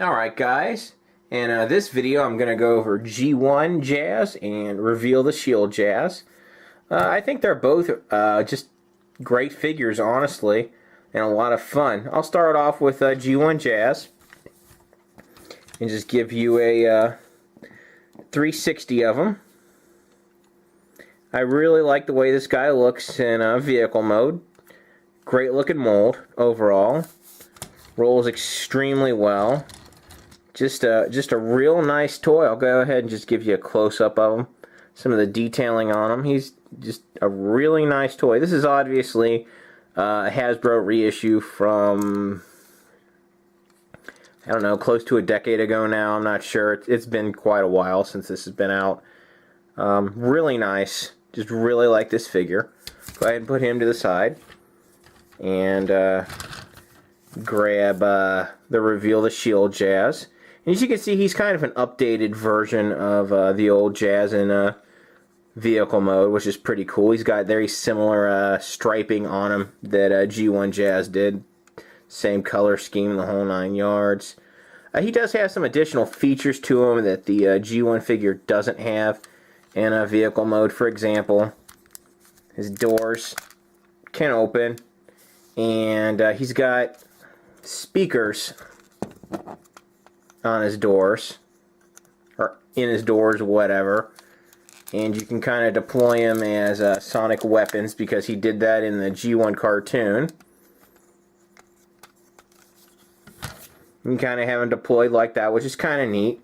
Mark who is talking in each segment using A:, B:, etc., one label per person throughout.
A: Alright guys, in this video I'm going to go over G1 Jazz and Reveal the Shield Jazz. I think they're both just great figures, honestly, and a lot of fun. I'll start off with G1 Jazz and just give you a 360 of them. I really like the way this guy looks in vehicle mode. Great looking mold overall. Rolls extremely well. Just a real nice toy. I'll go ahead and just give you a close-up of him. Some of the detailing on him. He's just a really nice toy. This is obviously a Hasbro reissue from, I don't know, close to a decade ago now. I'm not sure. It's been quite a while since this has been out. Really nice. Just really like this figure. Go ahead and put him to the side. And grab the Reveal the Shield Jazz. And as you can see, he's kind of an updated version of the old Jazz in vehicle mode, which is pretty cool. He's got very similar striping on him that G1 Jazz did. Same color scheme, the whole 9 yards. He does have some additional features to him that the G1 figure doesn't have in vehicle mode. For example, his doors can open, and he's got speakers on his doors, or in his doors, whatever, and you can kind of deploy him as sonic weapons because he did that in the G1 cartoon. You can kind of have him deployed like that, which is kind of neat,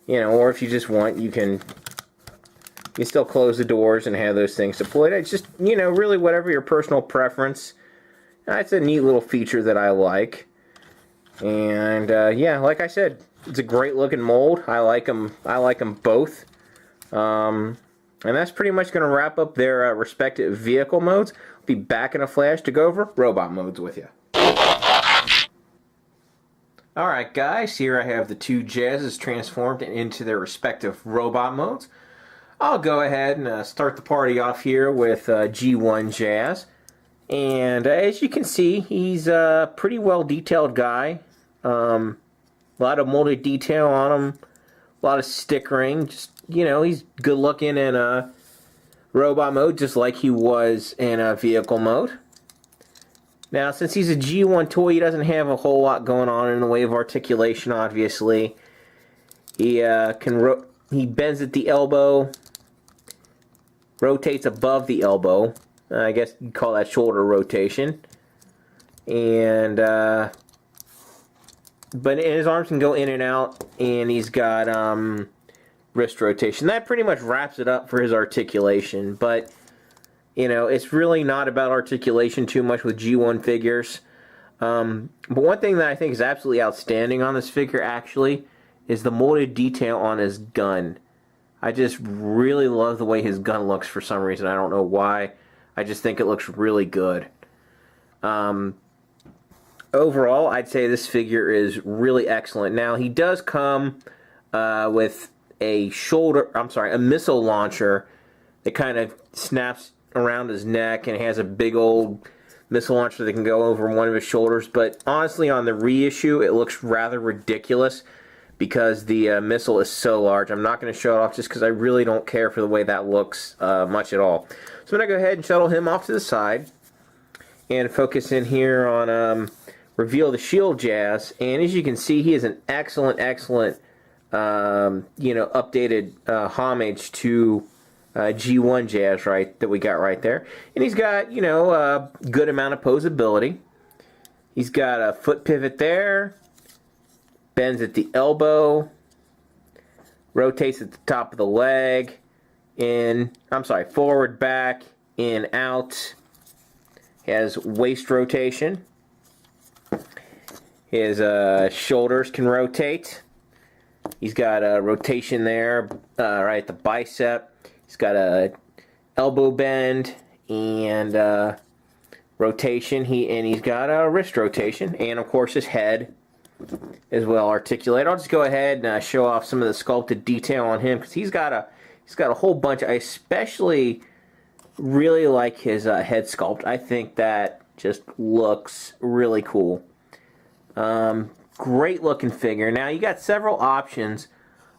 A: you know. Or if you just want, you can still close the doors and have those things deployed. It's just, you know, really whatever your personal preference. It's a neat little feature that I like. And yeah, like I said, it's a great looking mold. I like them both. And that's pretty much going to wrap up their respective vehicle modes. I'll be back in a flash to go over robot modes with you. Alright guys, here I have the two Jazzes transformed into their respective robot modes. I'll go ahead and start the party off here with G1 Jazz. And as you can see, he's a pretty well detailed guy. A lot of molded detail on him, a lot of stickering. Just, you know, he's good looking in robot mode, just like he was in vehicle mode. Now, since he's a G1 toy, he doesn't have a whole lot going on in the way of articulation. Obviously, he he bends at the elbow, rotates above the elbow. I guess you'd call that shoulder rotation. And but his arms can go in and out, and he's got wrist rotation. That pretty much wraps it up for his articulation. But you know, it's really not about articulation too much with G1 figures. But one thing that I think is absolutely outstanding on this figure, actually, is the molded detail on his gun. I just really love the way his gun looks for some reason. I don't know why. I just think it looks really good. Overall, I'd say this figure is really excellent. Now, he does come with a missile launcher that kind of snaps around his neck and has a big old missile launcher that can go over one of his shoulders. But honestly, on the reissue, it looks rather ridiculous because the missile is so large. I'm not going to show it off just because I really don't care for the way that looks much at all. So I'm going to go ahead and shuttle him off to the side and focus in here on Reveal the Shield Jazz. And as you can see, he is an excellent, you know, updated homage to G1 Jazz that we got right there. And he's got, you know, a good amount of posability. He's got a foot pivot there, bends at the elbow, rotates at the top of the leg, forward, back, in, out. Has waist rotation. His shoulders can rotate. He's got a rotation there, right at the bicep. He's got a elbow bend and rotation. He's got a wrist rotation, and of course his head is well articulated. I'll just go ahead and show off some of the sculpted detail on him because he's got a whole bunch. I especially really like his head sculpt. I think that just looks really cool. Great looking figure. Now you got several options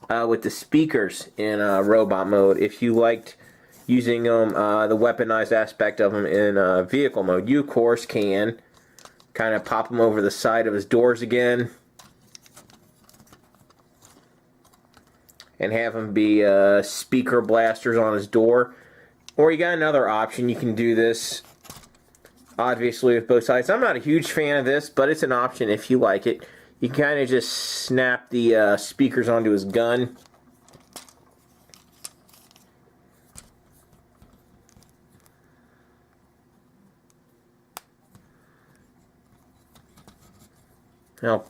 A: with the speakers in robot mode. If you liked using them, the weaponized aspect of them in vehicle mode, you of course can kind of pop him over the side of his doors again and have him be speaker blasters on his door. Or you got another option. You can do this obviously with both sides. I'm not a huge fan of this, but it's an option if you like it. You can kind of just snap the speakers onto his gun. Now,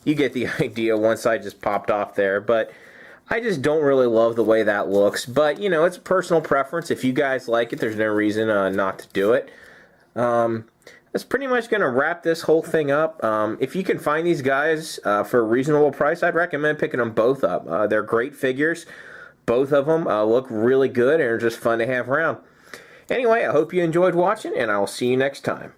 A: you get the idea. One side just popped off there, but I just don't really love the way that looks. But, you know, it's a personal preference. If you guys like it, there's no reason not to do it. That's pretty much going to wrap this whole thing up. If you can find these guys for a reasonable price, I'd recommend picking them both up. They're great figures. Both of them look really good and are just fun to have around. Anyway, I hope you enjoyed watching, and I'll see you next time.